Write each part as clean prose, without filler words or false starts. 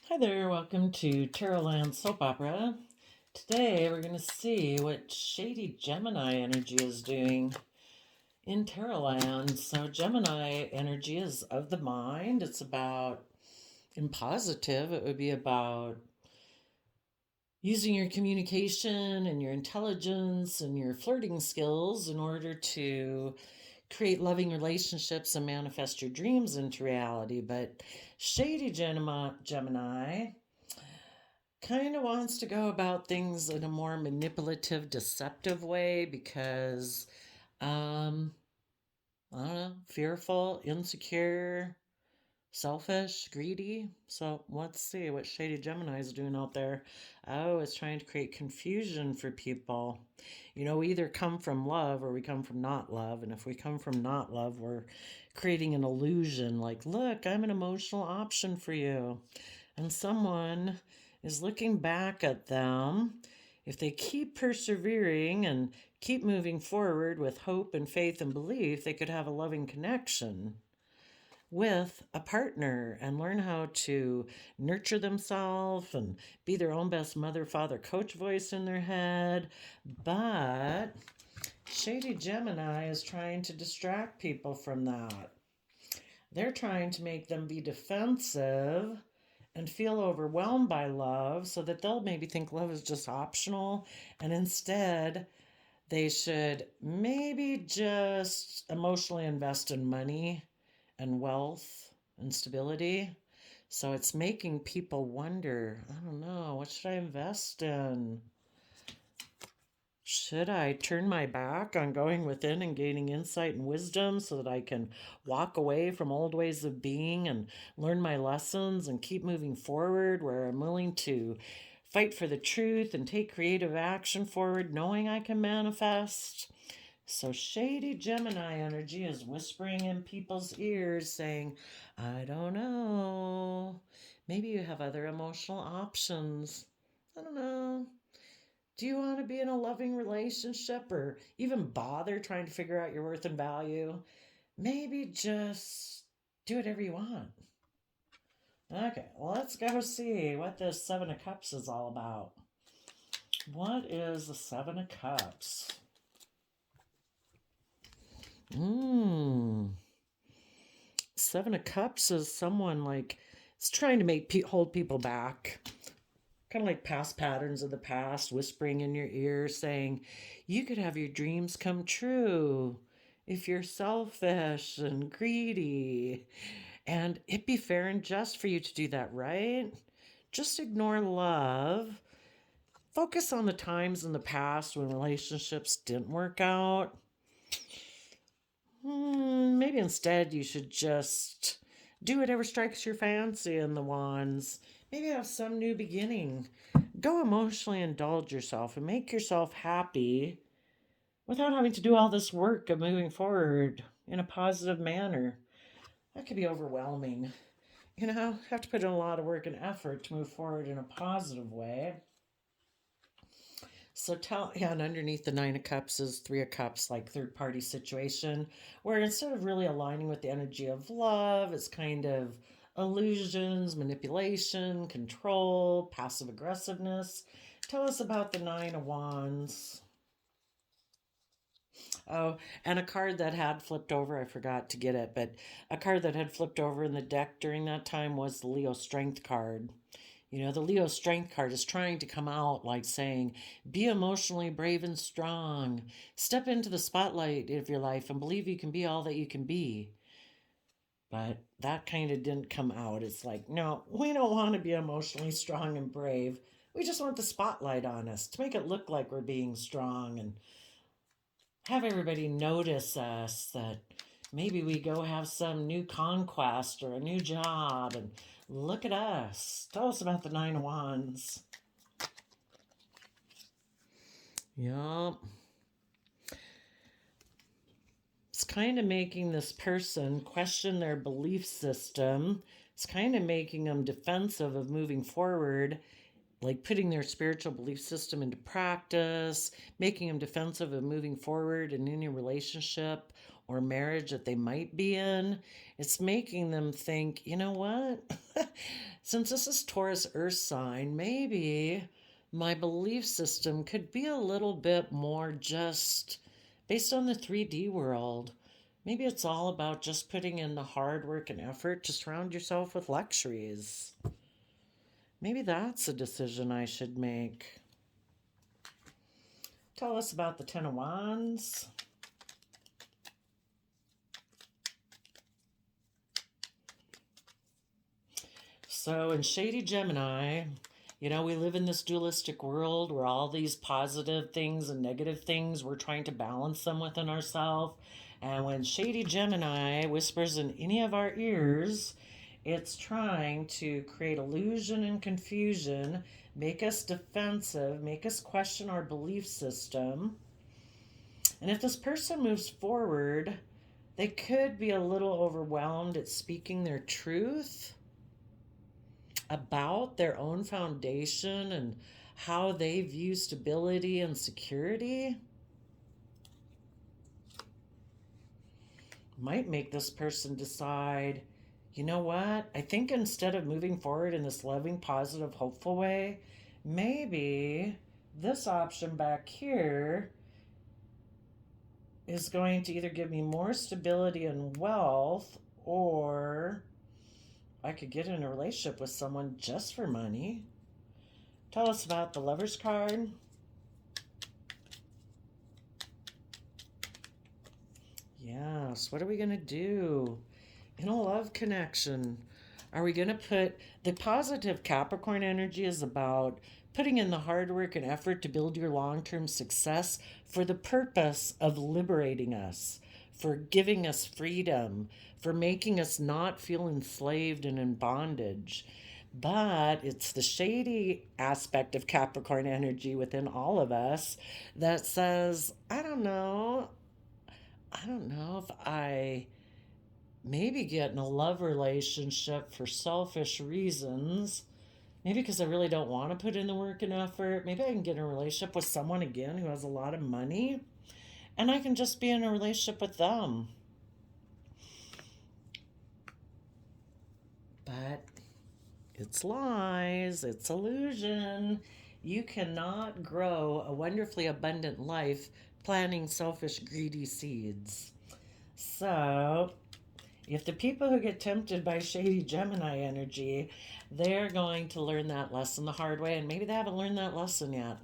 Hi there, welcome to Tarotland Soap Opera. Today we're going to see what shady Gemini energy is doing in Tarotland. So, Gemini energy is of the mind. It's about, in positive, it would be about using your communication and your intelligence and your flirting skills in order to create loving relationships and manifest your dreams into reality. But shady Gemini kind of wants to go about things in a more manipulative, deceptive way because, um, I don't know, fearful, insecure, selfish, greedy. So let's see what Shady Gemini is doing out there. Oh, it's trying to create confusion for people. We either come from love or we come from not love. And if we come from not love, we're creating an illusion like, look, I'm an emotional option for you. And someone is looking back at them. If they keep persevering and keep moving forward with hope and faith and belief, they could have a loving connection with a partner and learn how to nurture themselves and be their own best mother, father, coach voice in their head. But Shady Gemini is trying to distract people from that. They're trying to make them be defensive and feel overwhelmed by love so that they'll maybe think love is just optional, and instead they should maybe just emotionally invest in money and wealth and stability. So it's making people wonder, I don't know, what should I invest in? Should I turn my back on going within and gaining insight and wisdom so that I can walk away from old ways of being and learn my lessons and keep moving forward where I'm willing to fight for the truth and take creative action forward, knowing I can manifest? So, shady Gemini energy is whispering in people's ears saying, I don't know. Maybe you have other emotional options. I don't know. Do you want to be in a loving relationship or even bother trying to figure out your worth and value? Maybe just do whatever you want. Okay, well, let's go see what this Seven of Cups is all about. What is the Seven of Cups? Seven of Cups is someone like it's trying to hold people back, kind of like past patterns of the past, whispering in your ear, saying, you could have your dreams come true if you're selfish and greedy. And it'd be fair and just for you to do that, right? Just ignore love. Focus on the times in the past when relationships didn't work out. Maybe instead you should just do whatever strikes your fancy in the wands. Maybe have some new beginning. Go emotionally indulge yourself and make yourself happy without having to do all this work of moving forward in a positive manner. That could be overwhelming. Have to put in a lot of work and effort to move forward in a positive way. So and underneath the Nine of Cups is Three of Cups, like third party situation, where instead of really aligning with the energy of love, it's kind of illusions, manipulation, control, passive aggressiveness. Tell us about the Nine of Wands. Oh, and a card that had flipped over, I forgot to get it, but a card that had flipped over in the deck during that time was the Leo Strength card. The Leo Strength card is trying to come out like saying, be emotionally brave and strong. Step into the spotlight of your life and believe you can be all that you can be. But that kind of didn't come out. It's like, no, we don't want to be emotionally strong and brave. We just want the spotlight on us to make it look like we're being strong and have everybody notice us, that maybe we go have some new conquest or a new job and look at us. Tell us about the Nine of Wands. Yup. It's kind of making this person question their belief system. It's kind of making them defensive of moving forward, like putting their spiritual belief system into practice, making them defensive of moving forward in any relationship or marriage that they might be in. It's making them think, you know what? Since this is Taurus Earth sign, maybe my belief system could be a little bit more just based on the 3D world. Maybe it's all about just putting in the hard work and effort to surround yourself with luxuries. Maybe that's a decision I should make. Tell us about the Ten of Wands. So in shady Gemini, we live in this dualistic world where all these positive things and negative things, we're trying to balance them within ourselves. And when shady Gemini whispers in any of our ears, it's trying to create illusion and confusion, make us defensive, make us question our belief system. And if this person moves forward, they could be a little overwhelmed at speaking their truth about their own foundation and how they view stability and security. Might make this person decide, you know what? I think instead of moving forward in this loving, positive, hopeful way, maybe this option back here is going to either give me more stability and wealth, or I could get in a relationship with someone just for money. Tell us about the Lover's card. Yes, what are we going to do in a love connection? Are we going to put the positive Capricorn energy is about putting in the hard work and effort to build your long-term success for the purpose of liberating us, for giving us freedom, for making us not feel enslaved and in bondage. But it's the shady aspect of Capricorn energy within all of us that says, I don't know if I maybe get in a love relationship for selfish reasons. Maybe because I really don't want to put in the work and effort. Maybe I can get in a relationship with someone again who has a lot of money, and I can just be in a relationship with them. But it's lies, it's illusion. You cannot grow a wonderfully abundant life planting selfish, greedy seeds. So, if the people who get tempted by shady Gemini energy, they're going to learn that lesson the hard way, and maybe they haven't learned that lesson yet.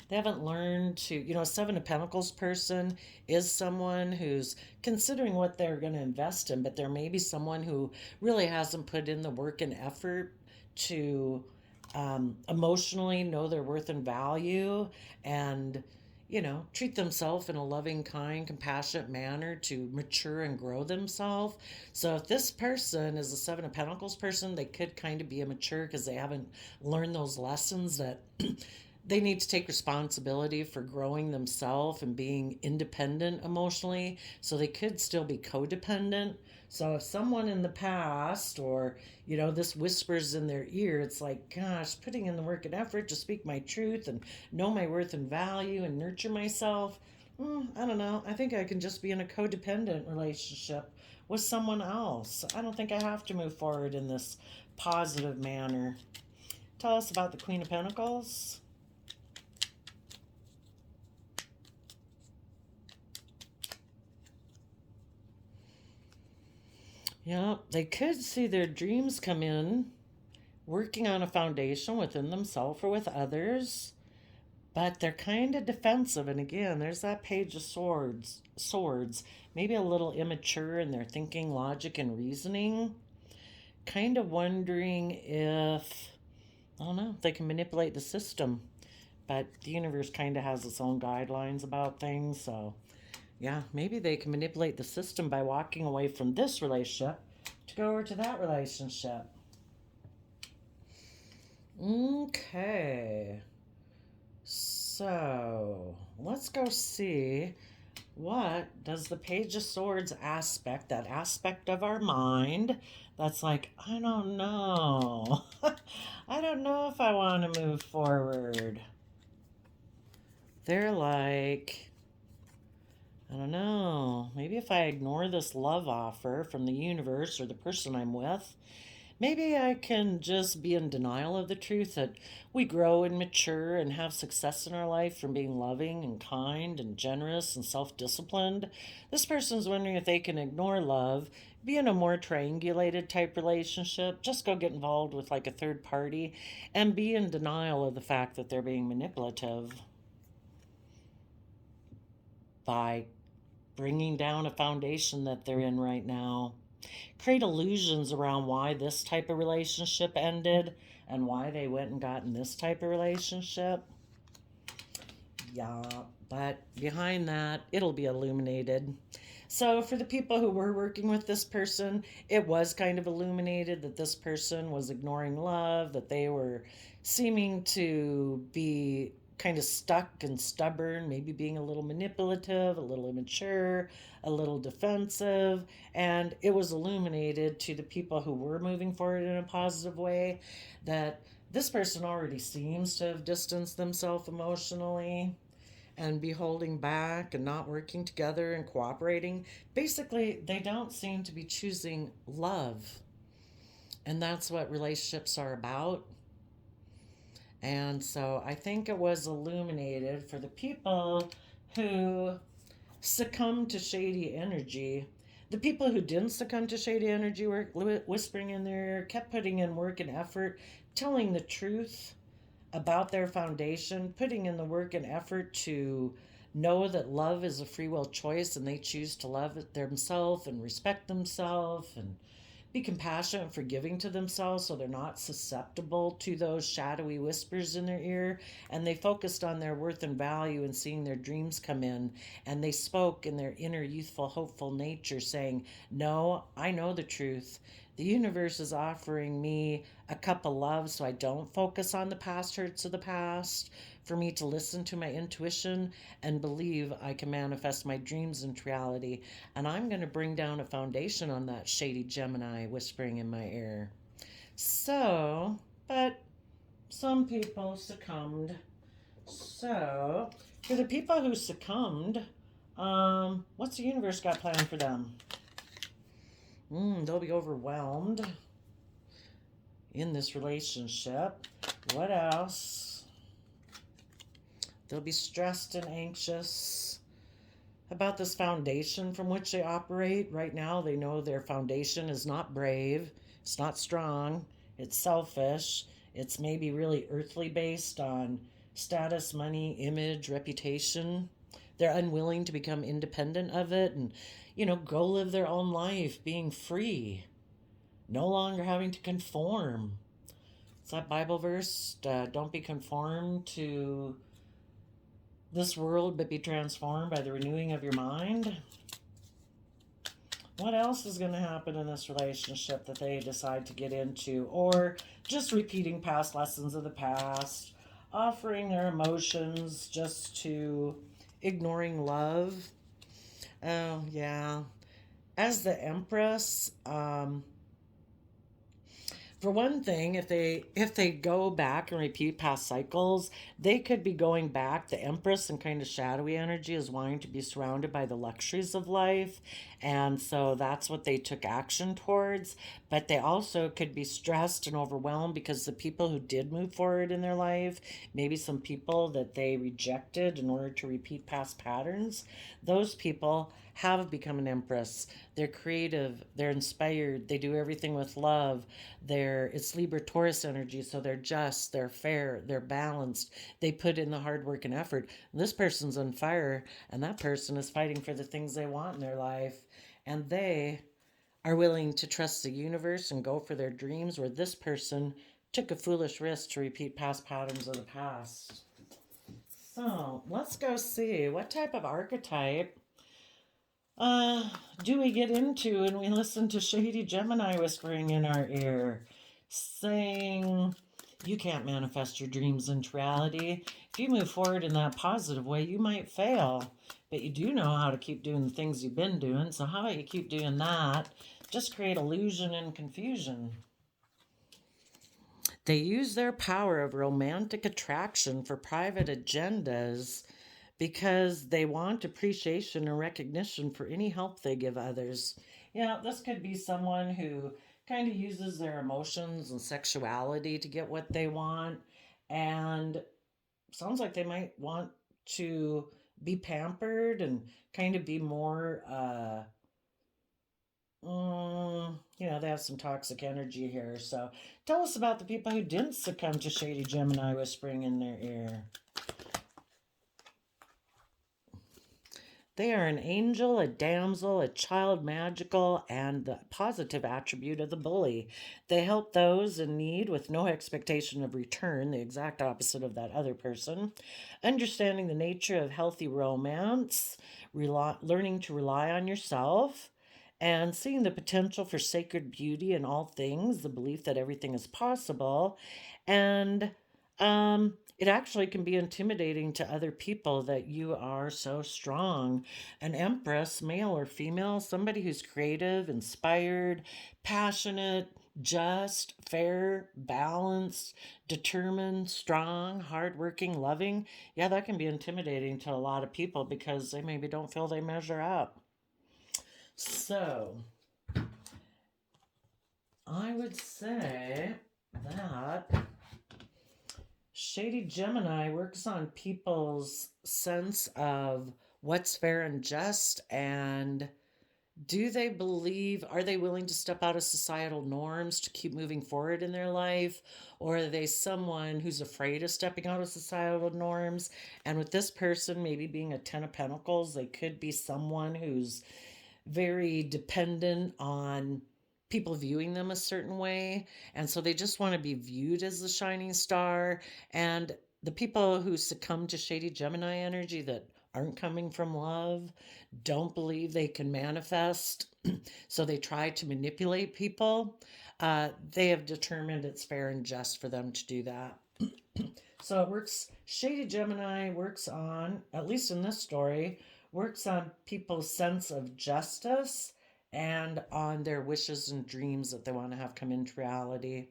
They haven't learned to, a Seven of Pentacles person is someone who's considering what they're going to invest in, but there may be someone who really hasn't put in the work and effort to emotionally know their worth and value, and treat themselves in a loving, kind, compassionate manner to mature and grow themselves. So if this person is a Seven of Pentacles person, they could kind of be immature because they haven't learned those lessons that they need to take responsibility for growing themselves and being independent emotionally. So they could still be codependent. So if someone in the past, or this whispers in their ear, it's like, gosh, putting in the work and effort to speak my truth and know my worth and value and nurture myself, I don't know. I think I can just be in a codependent relationship with someone else. I don't think I have to move forward in this positive manner. Tell us about the Queen of Pentacles. Yeah, they could see their dreams come in, working on a foundation within themselves or with others, but they're kind of defensive. And again, there's that Page of Swords, maybe a little immature in their thinking, logic, and reasoning. Kind of wondering if, I don't know, if they can manipulate the system. But the universe kind of has its own guidelines about things, so yeah, maybe they can manipulate the system by walking away from this relationship to go over to that relationship. Okay. So, let's go see what does the Page of Swords aspect, that aspect of our mind that's like, I don't know. I don't know if I want to move forward. They're like, I don't know, maybe if I ignore this love offer from the universe or the person I'm with, Maybe I can just be in denial of the truth that we grow and mature and have success in our life from being loving and kind and generous and self disciplined. This person's wondering if they can ignore love, be in a more triangulated type relationship, just go get involved with like a third party, and be in denial of the fact that they're being manipulative by bringing down a foundation that they're in right now. Create illusions around why this type of relationship ended and why they went and got in this type of relationship. Yeah, but behind that, it'll be illuminated. So, for the people who were working with this person, it was kind of illuminated that this person was ignoring love, that they were seeming to be kind of stuck and stubborn, maybe being a little manipulative, a little immature, a little defensive. And it was illuminated to the people who were moving forward in a positive way that this person already seems to have distanced themselves emotionally and be holding back and not working together and cooperating. Basically, they don't seem to be choosing love. And that's what relationships are about. And so I think it was illuminated for the people who succumbed to shady energy. The people who didn't succumb to shady energy were whispering in their ear, kept putting in work and effort, telling the truth about their foundation, putting in the work and effort to know that love is a free will choice and they choose to love themselves and respect themselves and be compassionate and forgiving to themselves so they're not susceptible to those shadowy whispers in their ear. And they focused on their worth and value and seeing their dreams come in. And they spoke in their inner, youthful, hopeful nature, saying, no, I know the truth. The universe is offering me a cup of love so I don't focus on the past hurts of the past, for me to listen to my intuition and believe I can manifest my dreams into reality. And I'm going to bring down a foundation on that shady Gemini whispering in my ear. So, but some people succumbed. So, for the people who succumbed, what's the universe got planned for them? They'll be overwhelmed in this relationship. What else? They'll be stressed and anxious about this foundation from which they operate. Right now, they know their foundation is not brave, it's not strong, it's selfish, it's maybe really earthly based on status, money, image, reputation. They're unwilling to become independent of it and, go live their own life, being free, no longer having to conform. It's that Bible verse, don't be conformed to this world, but be transformed by the renewing of your mind. What else is going to happen in this relationship that they decide to get into? Or just repeating past lessons of the past, offering their emotions just to ignoring love. Oh, yeah. As the Empress, for one thing, if they go back and repeat past cycles, they could be going back. The Empress and kind of shadowy energy is wanting to be surrounded by the luxuries of life, and so that's what they took action towards. But they also could be stressed and overwhelmed because the people who did move forward in their life, maybe some people that they rejected in order to repeat past patterns, those people have become an Empress. They're creative, they're inspired, they do everything with love. It's Libra Taurus energy, so they're just, they're fair, they're balanced. They put in the hard work and effort. This person's on fire, and that person is fighting for the things they want in their life, and they are willing to trust the universe and go for their dreams, where this person took a foolish risk to repeat past patterns of the past. So let's go see what type of archetype do we get into and we listen to shady Gemini whispering in our ear, saying, you can't manifest your dreams into reality. If you move forward in that positive way, you might fail, but you do know how to keep doing the things you've been doing. So how about you keep doing that? Just create illusion and confusion. They use their power of romantic attraction for private agendas because they want appreciation and recognition for any help they give others. This could be someone who kind of uses their emotions and sexuality to get what they want. And sounds like they might want to be pampered and kind of be more, they have some toxic energy here. So tell us about the people who didn't succumb to shady Gemini whispering in their ear. They are an angel, a damsel, a child magical, and the positive attribute of the bully. They help those in need with no expectation of return, the exact opposite of that other person. Understanding the nature of healthy romance, learning to rely on yourself, and seeing the potential for sacred beauty in all things, the belief that everything is possible. And it actually can be intimidating to other people that you are so strong. An empress, male or female, somebody who's creative, inspired, passionate, just, fair, balanced, determined, strong, hardworking, loving. Yeah, that can be intimidating to a lot of people because they maybe don't feel they measure up. So, I would say that Shady Gemini works on people's sense of what's fair and just, and are they willing to step out of societal norms to keep moving forward in their life? Or are they someone who's afraid of stepping out of societal norms? And with this person maybe being a 10 of Pentacles, they could be someone who's very dependent on people viewing them a certain way. And so they just want to be viewed as the shining star. And the people who succumb to shady Gemini energy that aren't coming from love don't believe they can manifest. So they try to manipulate people. They have determined it's fair and just for them to do that. So it works, Shady Gemini works on, at least in this story, works on people's sense of justice and on their wishes and dreams that they want to have come into reality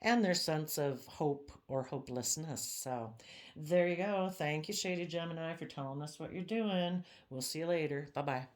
and their sense of hope or hopelessness. So there you go. Thank you, Shady Gemini, for telling us what you're doing. We'll see you later. Bye bye.